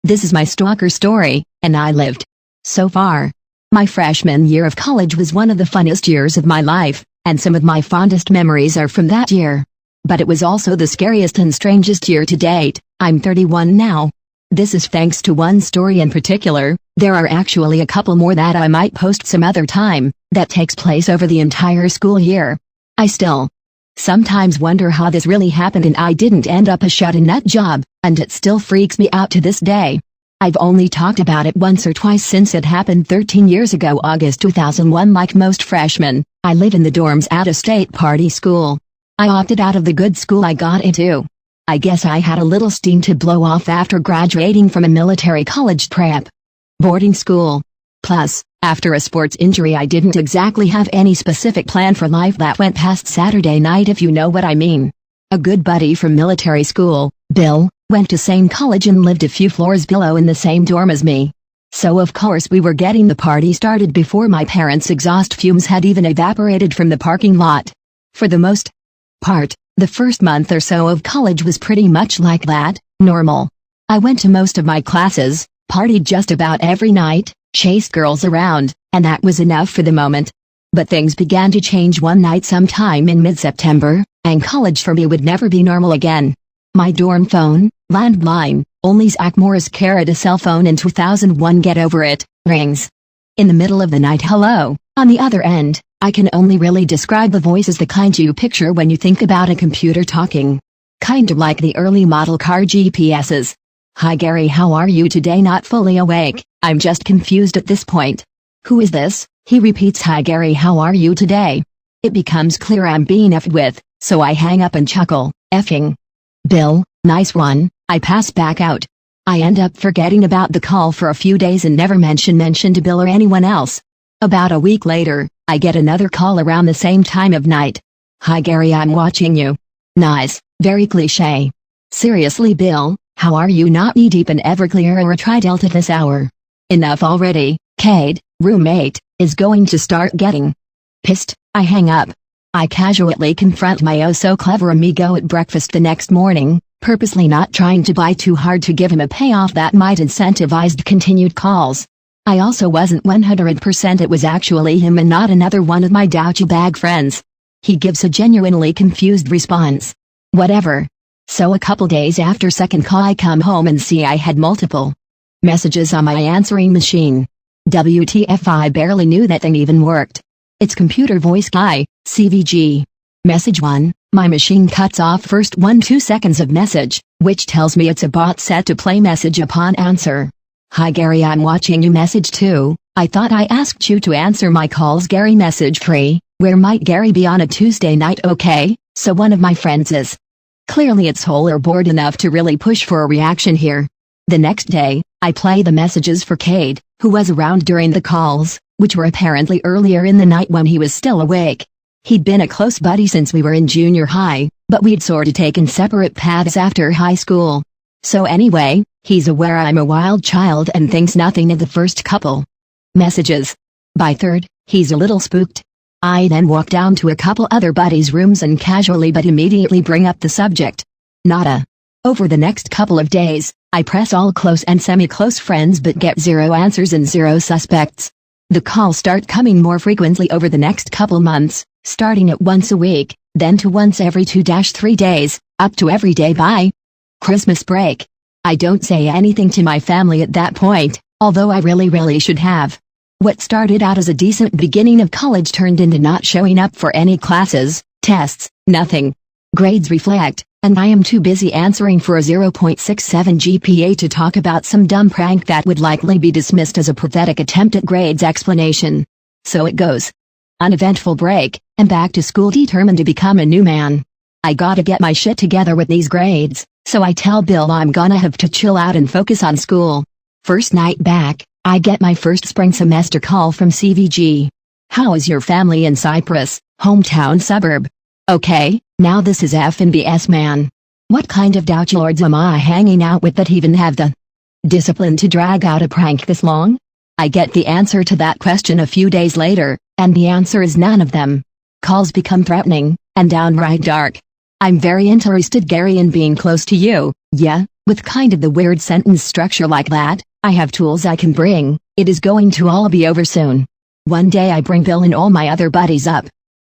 This is my stalker story, and I lived. So far. My freshman year of college was one of the funnest years of my life, and some of my fondest memories are from that year. But it was also the scariest and strangest year to date. I'm 31 now. This is thanks to one story in particular. There are actually a couple more that I might post some other time, that takes place over the entire school year. I still sometimes wonder how this really happened and I didn't end up a shut-in-nut job, and it still freaks me out to this day. I've only talked about it once or twice since it happened 13 years ago, August 2001. Like most freshmen, I live in the dorms at a state party school. I opted out of the good school I got into. I guess I had a little steam to blow off after graduating from a military college prep boarding school. Plus, after a sports injury, I didn't exactly have any specific plan for life that went past Saturday night, if you know what I mean. A good buddy from military school, Bill, went to same college and lived a few floors below in the same dorm as me. So of course we were getting the party started before my parents' exhaust fumes had even evaporated from the parking lot. For the most part, the first month or so of college was pretty much like that, normal. I went to most of my classes, partied just about every night, chased girls around, and that was enough for the moment. But things began to change one night sometime in mid-September, and college for me would never be normal again. My dorm phone, landline, only Zach Morris carried a cell phone in 2001, get over it, rings. In the middle of the night. Hello. On the other end, I can only really describe the voice as the kind you picture when you think about a computer talking. Kind of like the early model car GPSs. Hi Gary, how are you today? Not fully awake, I'm just confused at this point. Who is this? He repeats, hi Gary, how are you today? It becomes clear I'm being effed with, so I hang up and chuckle. Effing Bill, nice one. I pass back out. I end up forgetting about the call for a few days and never mention to Bill or anyone else. About a week later, I get another call around the same time of night. Hi Gary, I'm watching you. Nice, very cliche. Seriously Bill, how are you? Not knee deep in Everclear or a Tri-Delta this hour. Enough already, Cade, roommate, is going to start getting pissed. I hang up. I casually confront my oh so clever amigo at breakfast the next morning, purposely not trying to buy too hard to give him a payoff that might incentivize continued calls. I also wasn't 100% it was actually him and not another one of my douchebag friends. He gives a genuinely confused response. Whatever. So a couple days after second call I come home and see I had multiple messages on my answering machine. WTF, I barely knew that thing even worked. It's computer voice guy, CVG. Message 1, my machine cuts off first 2 seconds of message, which tells me it's a bot set to play message upon answer. Hi Gary, I'm watching you. Message 2, I thought I asked you to answer my calls. Gary. Message 3, where might Gary be on a Tuesday night? Okay, so one of my friends is clearly it's whole or bored enough to really push for a reaction here. The next day, I play the messages for Cade, who was around during the calls, which were apparently earlier in the night when he was still awake. He'd been a close buddy since we were in junior high, but we'd sorta taken separate paths after high school. So anyway, he's aware I'm a wild child and thinks nothing of the first couple messages. By third, he's a little spooked. I then walk down to a couple other buddies' rooms and casually but immediately bring up the subject. Nada. Over the next couple of days, I press all close and semi-close friends but get 0 answers and 0 suspects. The calls start coming more frequently over the next couple months, starting at once a week, then to once every 2-3 days, up to every day by Christmas break. I don't say anything to my family at that point, although I really should have. What started out as a decent beginning of college turned into not showing up for any classes, tests, nothing. Grades reflect, and I am too busy answering for a 0.67 GPA to talk about some dumb prank that would likely be dismissed as a pathetic attempt at grades explanation. So it goes. Uneventful break, and back to school determined to become a new man. I gotta get my shit together with these grades, so I tell Bill I'm gonna have to chill out and focus on school. First night back, I get my first spring semester call from CVG. How is your family in Cyprus, hometown suburb? Okay, now this is F&BS man. What kind of douchlords am I hanging out with that even have the discipline to drag out a prank this long? I get the answer to that question a few days later, and the answer is none of them. Calls become threatening, and downright dark. I'm very interested Gary in being close to you, yeah, With kind of the weird sentence structure like that, I have tools I can bring, it is going to all be over soon. One day I bring Bill and all my other buddies up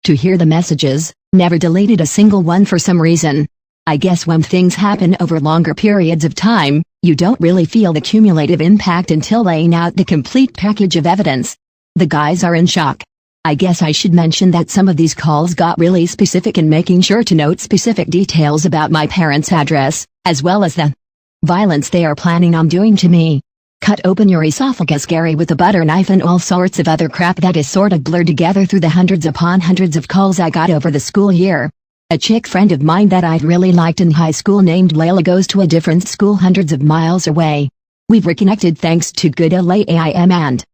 to hear the messages, never deleted a single one for some reason. I guess when things happen over longer periods of time, you don't really feel the cumulative impact until laying out the complete package of evidence. The guys are in shock. I guess I should mention that some of these calls got really specific in making sure to note specific details about my parents' address, as well as the violence they are planning on doing to me. Cut open your esophagus, Gary, with a butter knife, and all sorts of other crap that is sort of blurred together through the hundreds upon hundreds of calls I got over the school year. A chick friend of mine that I'd really liked in high school named Layla goes to a different school hundreds of miles away. We've reconnected thanks to good LAIM and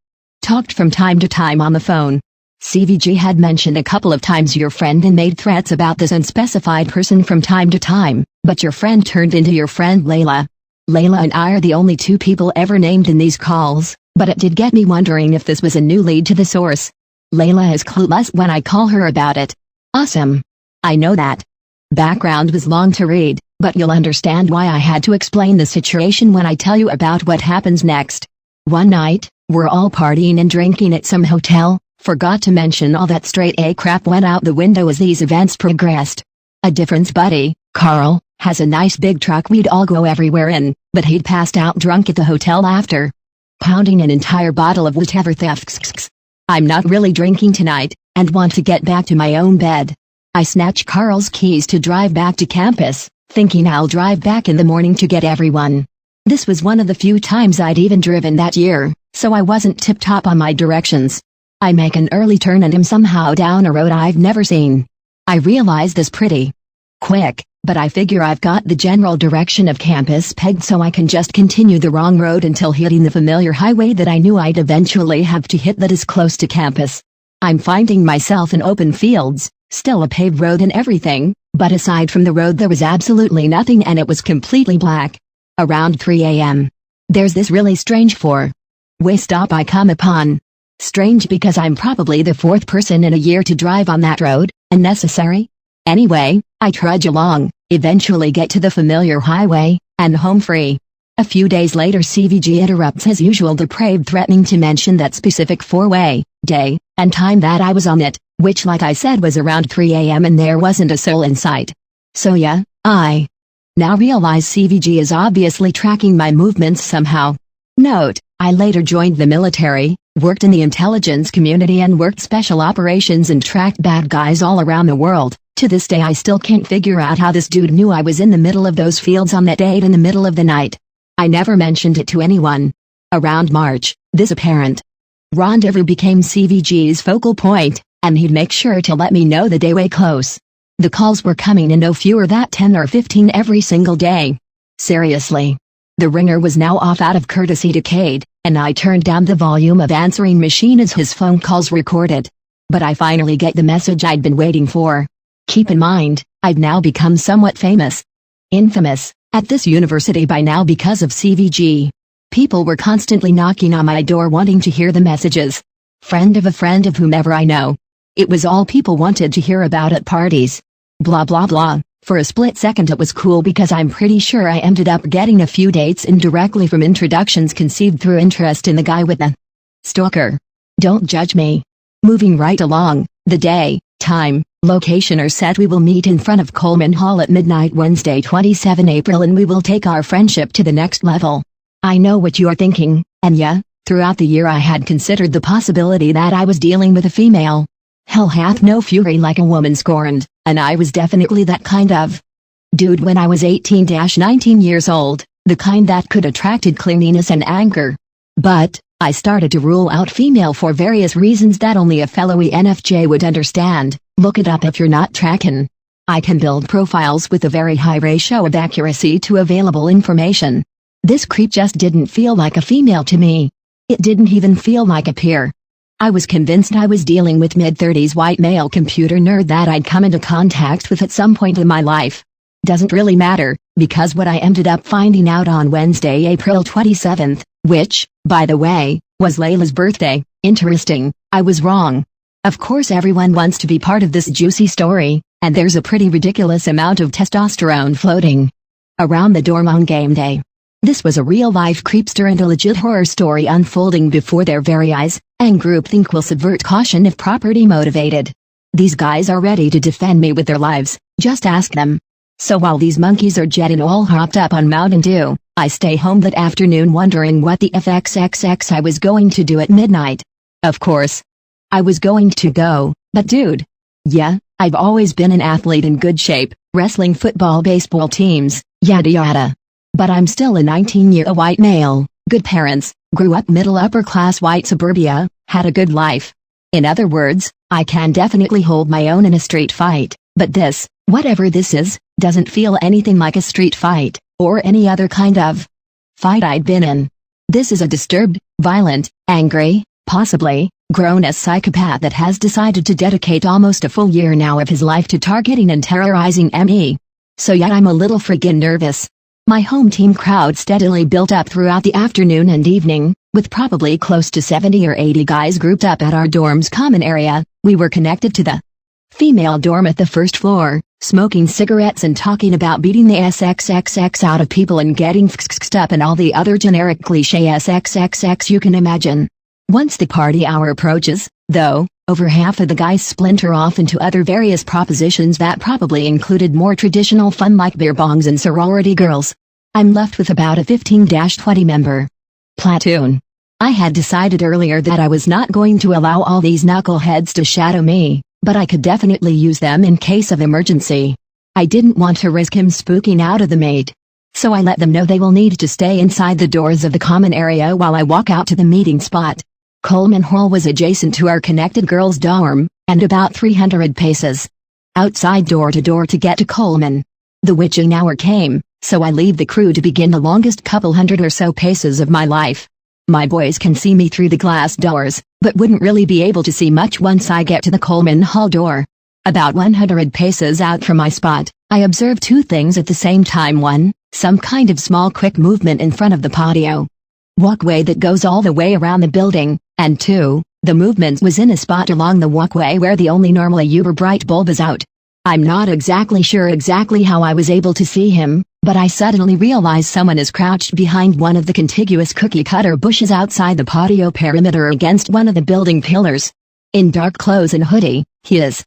talked from time to time on the phone. CVG had mentioned a couple of times your friend and made threats about this unspecified person from time to time, but your friend turned into your friend Layla. Layla and I are the only two people ever named in these calls, but it did get me wondering if this was a new lead to the source. Layla is clueless when I call her about it. Awesome. I know that. Background was long to read, but you'll understand why I had to explain the situation when I tell you about what happens next. One night, we're all partying and drinking at some hotel. Forgot to mention all that straight A crap went out the window as these events progressed. A difference buddy, Carl, has a nice big truck we'd all go everywhere in, but he'd passed out drunk at the hotel after pounding an entire bottle of whatever thefts. I'm not really drinking tonight, and want to get back to my own bed. I snatch Carl's keys to drive back to campus, thinking I'll drive back in the morning to get everyone. This was one of the few times I'd even driven that year, so I wasn't tip-top on my directions. I make an early turn and am somehow down a road I've never seen. I realize this pretty quick, but I figure I've got the general direction of campus pegged, so I can just continue the wrong road until hitting the familiar highway that I knew I'd eventually have to hit that is close to campus. I'm finding myself in open fields, still a paved road and everything, but aside from the road there was absolutely nothing, and it was completely black. Around 3 a.m. there's this really strange four-way stop I come upon. Strange because I'm probably the fourth person in a year to drive on that road, unnecessary. Anyway, I trudge along, eventually get to the familiar highway, and home free. A few days later CVG interrupts his usual depraved threatening to mention that specific four-way, day, and time that I was on it, which like I said was around 3 a.m. and there wasn't a soul in sight. So yeah, I now realize CVG is obviously tracking my movements somehow. Note, I later joined the military, worked in the intelligence community and worked special operations and tracked bad guys all around the world. To this day I still can't figure out how this dude knew I was in the middle of those fields on that date in the middle of the night. I never mentioned it to anyone. Around March, this apparent rendezvous became CVG's focal point, and he'd make sure to let me know the day way close. The calls were coming in no fewer than 10 or 15 every single day. Seriously. The ringer was now off out of courtesy to Cade, and I turned down the volume of answering machine as his phone calls recorded. But I finally get the message I'd been waiting for. Keep in mind, I've now become somewhat famous. Infamous, at this university by now because of CVG. People were constantly knocking on my door wanting to hear the messages. Friend of whomever I know. It was all people wanted to hear about at parties. Blah blah blah. For a split second it was cool because I'm pretty sure I ended up getting a few dates indirectly from introductions conceived through interest in the guy with the stalker. Don't judge me. Moving right along, the day, time, location are set. We will meet in front of Coleman Hall at midnight Wednesday 27 April and we will take our friendship to the next level. I know what you are thinking, and yeah, throughout the year I had considered the possibility that I was dealing with a female. Hell hath no fury like a woman scorned, and I was definitely that kind of dude when I was 18-19 years old, the kind that could attracted clinginess and anger. But I started to rule out female for various reasons that only a fellow ENFJ would understand. Look it up if you're not tracking. I can build profiles with a very high ratio of accuracy to available information. This creep just didn't feel like a female to me. It didn't even feel like a peer. I was convinced I was dealing with mid-30s white male computer nerd that I'd come into contact with at some point in my life. Doesn't really matter, because what I ended up finding out on Wednesday, April 27th, which, by the way, was Layla's birthday, interesting, I was wrong. Of course everyone wants to be part of this juicy story, and there's a pretty ridiculous amount of testosterone floating around the dorm on game day. This was a real-life creepster and a legit horror story unfolding before their very eyes, and groupthink will subvert caution if properly motivated. These guys are ready to defend me with their lives, just ask them. So while these monkeys are jetting all hopped up on Mountain Dew, I stay home that afternoon wondering what the FXXX I was going to do at midnight. Of course, I was going to go, but dude. Yeah, I've always been an athlete in good shape, wrestling, football, baseball teams, yada yada. But I'm still a 19-year-old white male, good parents, grew up middle-upper-class white suburbia, had a good life. In other words, I can definitely hold my own in a street fight, but this, whatever this is, doesn't feel anything like a street fight, or any other kind of fight I'd been in. This is a disturbed, violent, angry, possibly, grown-ass psychopath that has decided to dedicate almost a full year now of his life to targeting and terrorizing me. So yeah, I'm a little friggin' nervous. My home team crowd steadily built up throughout the afternoon and evening, with probably close to 70 or 80 guys grouped up at our dorm's common area. We were connected to the female dorm at the first floor, smoking cigarettes and talking about beating the SXXX out of people and getting fxxed up and all the other generic cliché SXXX you can imagine. Once the party hour approaches, though, over half of the guys splinter off into other various propositions that probably included more traditional fun like beer bongs and sorority girls. I'm left with about a 15-20 member platoon. I had decided earlier that I was not going to allow all these knuckleheads to shadow me, but I could definitely use them in case of emergency. I didn't want to risk him spooking out of the maid. So I let them know they will need to stay inside the doors of the common area while I walk out to the meeting spot. Coleman Hall was adjacent to our connected girls' dorm, and about 300 paces outside door to get to Coleman. The witching hour came, so I leave the crew to begin the longest couple hundred or so paces of my life. My boys can see me through the glass doors, but wouldn't really be able to see much once I get to the Coleman Hall door. About 100 paces out from my spot, I observe two things at the same time. One, some kind of small quick movement in front of the patio walkway that goes all the way around the building, and two, the movement was in a spot along the walkway where the only normally uber bright bulb is out. I'm not exactly sure how I was able to see him, but I suddenly realize someone is crouched behind one of the contiguous cookie-cutter bushes outside the patio perimeter against one of the building pillars. In dark clothes and hoodie, he is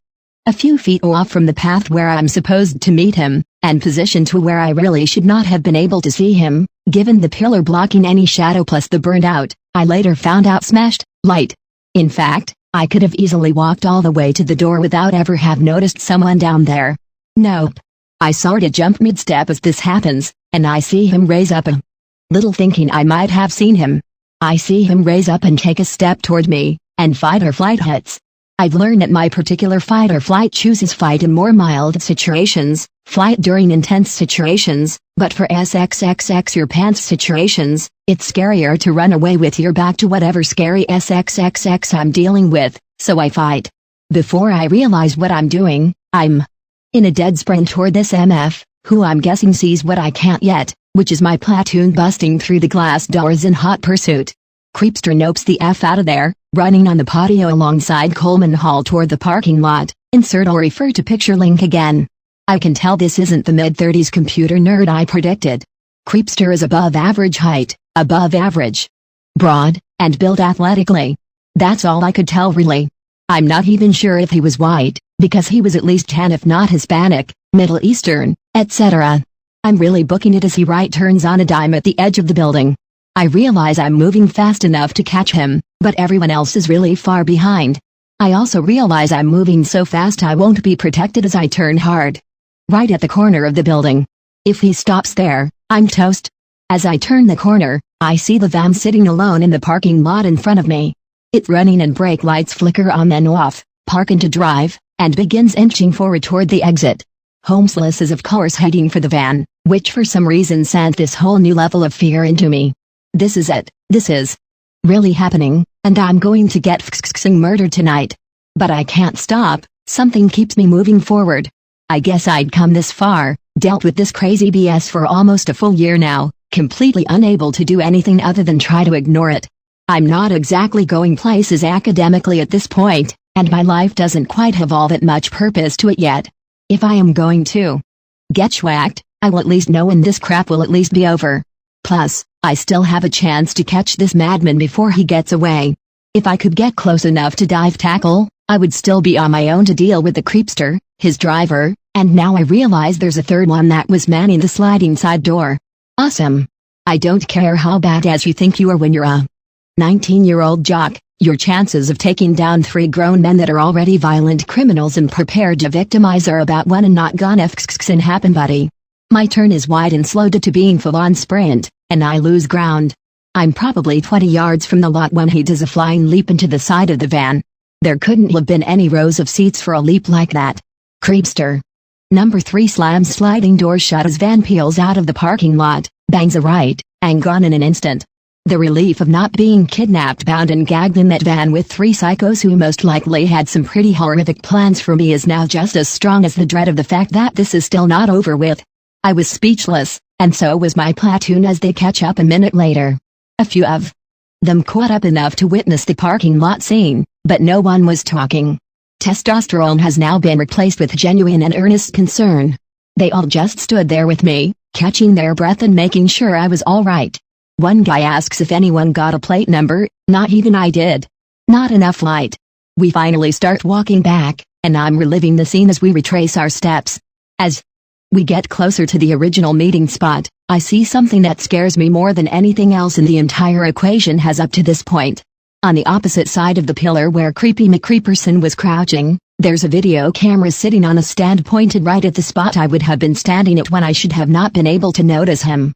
a few feet off from the path where I'm supposed to meet him, and positioned to where I really should not have been able to see him, given the pillar blocking any shadow plus the burned out, I later found out, smashed light. In fact, I could have easily walked all the way to the door without ever have noticed someone down there. Nope. I sorta jump mid-step as this happens, and I see him raise up, a little thinking I might have seen him. I see him raise up and take a step toward me, and fight or flight hits. I've learned that my particular fight or flight chooses fight in more mild situations, flight during intense situations, but for SXXX your pants situations, it's scarier to run away with your back to whatever scary SXXX I'm dealing with, so I fight. Before I realize what I'm doing, I'm in a dead sprint toward this MF, who I'm guessing sees what I can't yet, which is my platoon busting through the glass doors in hot pursuit. Creepster nopes the F out of there, running on the patio alongside Coleman Hall toward the parking lot. Insert or refer to picture link again. I can tell this isn't the mid-30s computer nerd I predicted. Creepster is above average height, above average broad, and built athletically. That's all I could tell really. I'm not even sure if he was white, because he was at least tan if not Hispanic, Middle Eastern, etc. I'm really booking it as he right turns on a dime at the edge of the building. I realize I'm moving fast enough to catch him, but everyone else is really far behind. I also realize I'm moving so fast I won't be protected as I turn hard right at the corner of the building. If he stops there, I'm toast. As I turn the corner, I see the van sitting alone in the parking lot in front of me. It's running and brake lights flicker on then off, park into drive, and begins inching forward toward the exit. Holmesless is of course heading for the van, which for some reason sent this whole new level of fear into me. This is it, this is really happening, and I'm going to get murdered tonight. But I can't stop, something keeps me moving forward. I guess I'd come this far, dealt with this crazy BS for almost a full year now, completely unable to do anything other than try to ignore it. I'm not exactly going places academically at this point, and my life doesn't quite have all that much purpose to it yet. If I am going to get schwacked, I will at least know when this crap will at least be over. Plus, I still have a chance to catch this madman before he gets away. If I could get close enough to dive tackle, I would still be on my own to deal with the creepster, his driver, and now I realize there's a third one that was manning the sliding side door. Awesome. I don't care how badass you think you are when you're a 19-year-old jock, your chances of taking down 3 grown men that are already violent criminals and prepared to victimize are about 1 and not gonna f***ing happen, buddy. My turn is wide and slowed to being full-on sprint, and I lose ground. I'm probably 20 yards from the lot when he does a flying leap into the side of the van. There couldn't have been any rows of seats for a leap like that. Creepster. Number 3 slams sliding door shut as van peels out of the parking lot, bangs a right, and gone in an instant. The relief of not being kidnapped, bound and gagged in that van with 3 psychos who most likely had some pretty horrific plans for me is now just as strong as the dread of the fact that this is still not over with. I was speechless, and so was my platoon as they catch up a minute later. A few of them caught up enough to witness the parking lot scene, but no one was talking. Testosterone has now been replaced with genuine and earnest concern. They all just stood there with me, catching their breath and making sure I was all right. One guy asks if anyone got a plate number, not even I did. Not enough light. We finally start walking back, and I'm reliving the scene as we retrace our steps. As we get closer to the original meeting spot, I see something that scares me more than anything else in the entire equation has up to this point. On the opposite side of the pillar where Creepy McCreeperson was crouching, there's a video camera sitting on a stand pointed right at the spot I would have been standing at when I should have not been able to notice him.